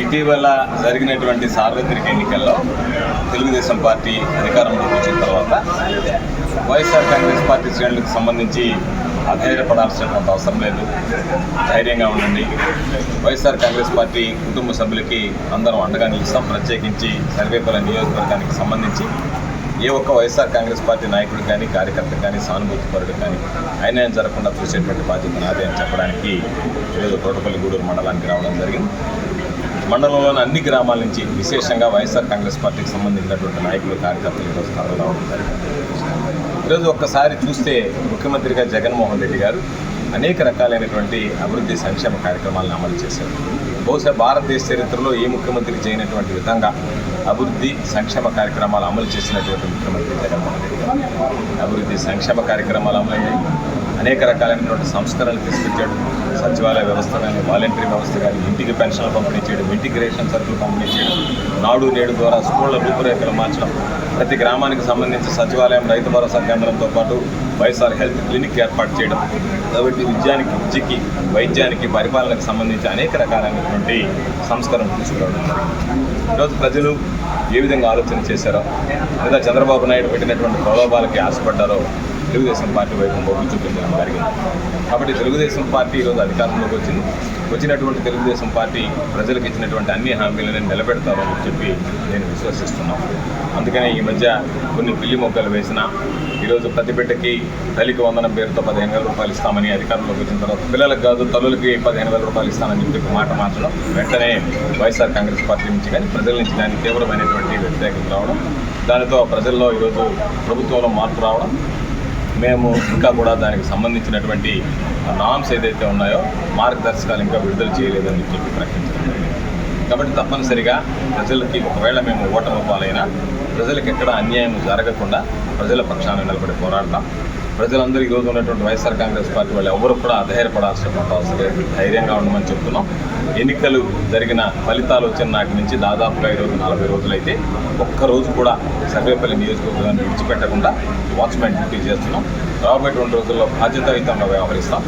ఇటీవల జరిగినటువంటి సార్వత్రిక ఎన్నికల్లో తెలుగుదేశం పార్టీ అధికారంలోకి వచ్చిన తర్వాత వైఎస్ఆర్ కాంగ్రెస్ పార్టీ శ్రేణులకు సంబంధించి అధైర్యపడాల్సినటువంటి అవసరం లేదు. ధైర్యంగా ఉండండి. వైఎస్ఆర్ కాంగ్రెస్ పార్టీ కుటుంబ సభ్యులకి అందరం అండగా నిలుస్తాం. ప్రత్యేకించి సర్వేపల్లి నియోజకవర్గానికి సంబంధించి ఏ ఒక్క వైఎస్ఆర్ కాంగ్రెస్ పార్టీ నాయకుడు కానీ కార్యకర్తకు కానీ సానుభూతిపరుడు కానీ అన్యాయం జరగకుండా చూసేటువంటి బాధ్యత నాదే అని చెప్పడానికి ఈరోజు తోటపల్లి గూడూరు మండలానికి రావడం జరిగింది. మండలంలోని అన్ని గ్రామాల నుంచి విశేషంగా వైఎస్ఆర్ కాంగ్రెస్ పార్టీకి సంబంధించినటువంటి నాయకులు కార్యకర్తలు ఈరోజు తరలి రావడం జరిగింది. ఈరోజు ఒక్కసారి చూస్తే ముఖ్యమంత్రిగా జగన్మోహన్ రెడ్డి గారు అనేక రకాలైనటువంటి అభివృద్ధి సంక్షేమ కార్యక్రమాలను అమలు చేశారు. బహుశా భారతదేశ చరిత్రలో ఏ ముఖ్యమంత్రి చేయనటువంటి విధంగా అభివృద్ధి సంక్షేమ కార్యక్రమాలు అమలు చేసినటువంటి ముఖ్యమంత్రి జగన్మోహన్ రెడ్డి గారు. అభివృద్ధి సంక్షేమ కార్యక్రమాలు అమలయ్యాయి. అనేక రకాలైనటువంటి సంస్కరణలు తీసుకొచ్చాడు. సచివాలయ వ్యవస్థ కానీ, వాలంటరీ వ్యవస్థ కానీ, ఇంటికి పెన్షన్లు పంపిణీ చేయడం, ఇంటికి రేషన్ సరుకులు పంపిణీ చేయడం, నాడు నేడు ద్వారా స్కూళ్ల రూపురేఖలు మార్చడం, ప్రతి గ్రామానికి సంబంధించి సచివాలయం, రైతు భరోసా కేంద్రంతో పాటు వైఎస్ఆర్ హెల్త్ క్లినిక్ ఏర్పాటు చేయడం, కాబట్టి విద్యకి వైద్యానికి పరిపాలనకు సంబంధించి అనేక రకాలైనటువంటి సంస్కరణలు తీసుకురావడం. ఈరోజు ప్రజలు ఏ విధంగా ఆలోచన చేశారో, లేదా చంద్రబాబు నాయుడు పెట్టినటువంటి ప్రలోభాలకి ఆశపడ్డారో తెలుగుదేశం పార్టీ వైపు మొగ్గు చూపించడం జరిగింది. కాబట్టి తెలుగుదేశం పార్టీ ఈరోజు అధికారంలోకి వచ్చినటువంటి తెలుగుదేశం పార్టీ ప్రజలకు ఇచ్చినటువంటి అన్ని హామీలను నిలబెడతారని చెప్పి నేను విశ్వసిస్తున్నాను. అందుకనే ఈ మధ్య కొన్ని పిల్లి మొక్కలు వేసినా ఈరోజు ప్రతి బిడ్డకి తల్లికి వందనం పేరుతో 15,000 రూపాయలు ఇస్తామని అధికారంలోకి వచ్చిన తర్వాత పిల్లలకు కాదు తల్లులకి 15,000 రూపాయలు ఇస్తానని చెప్పి మాట మార్చడం, వెంటనే వైఎస్ఆర్ కాంగ్రెస్ పార్టీ నుంచి కానీ ప్రజల నుంచి కానీ తీవ్రమైనటువంటి వ్యతిరేకత రావడం, దానితో ప్రజల్లో ఈరోజు ప్రభుత్వంలో మార్పు రావడం, మేము ఇంకా కూడా దానికి సంబంధించినటువంటి నామ్స్ ఏదైతే ఉన్నాయో మార్గదర్శకాలు ఇంకా విడుదల చేయలేదని చెప్పి ప్రకటించడం జరిగింది. కాబట్టి తప్పనిసరిగా ప్రజలకి ఒకవేళ మేము ఓటమి పాలైనా ప్రజలకు ఎక్కడ అన్యాయం జరగకుండా ప్రజల పక్షాన నిలబడి పోరాడతాం. ప్రజలందరూ ఈరోజు ఉన్నటువంటి వైఎస్ఆర్ కాంగ్రెస్ పార్టీ వాళ్ళు ఎవరు కూడా అధైర్యపడాల్సినటువంటి అవసరం లేదు. ధైర్యంగా ఉండమని చెప్తున్నాం. ఎన్నికలు జరిగిన ఫలితాలు వచ్చిన నాటి నుంచి దాదాపుగా ఈరోజు 40 రోజులైతే ఒక్కరోజు కూడా సర్వేపల్లి నియోజకవర్గాన్ని విడిచిపెట్టకుండా వాచ్మెన్ డ్యూటీ చేస్తున్నాం. రాబోయేటువంటి రోజుల్లో బాధ్యతాయుతంగా వ్యవహరిస్తాం.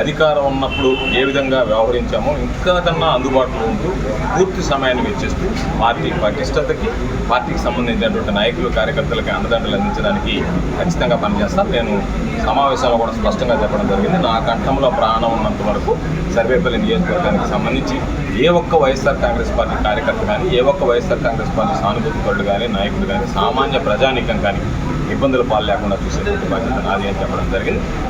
అధికారం ఉన్నప్పుడు ఏ విధంగా వ్యవహరించామో ఇంకా కన్నా అందుబాటులో ఉంటూ పూర్తి సమయాన్ని వెచ్చిస్తూ పార్టీ పటిష్టతకి, పార్టీకి సంబంధించినటువంటి నాయకులు కార్యకర్తలకి అండదండలు అందించడానికి ఖచ్చితంగా పనిచేస్తాం. నేను సమావేశంలో కూడా స్పష్టంగా చెప్పడం జరిగింది. నా కంఠంలో ప్రాణం ఉన్నంత వరకు సర్వేపల్లి నియోజకవర్గానికి సంబంధించి ఏ ఒక్క వైఎస్ఆర్ కాంగ్రెస్ పార్టీ కార్యకర్త కానీ, ఏ ఒక్క వైఎస్ఆర్ కాంగ్రెస్ పార్టీ సానుభూతిపరుడు కానీ, నాయకుడు కానీ, సామాన్య ప్రజానీకం కానీ ఇబ్బందులు పాలు లేకుండా చూసేటువంటి బాధ్యత నాది అని చెప్పడం జరిగింది.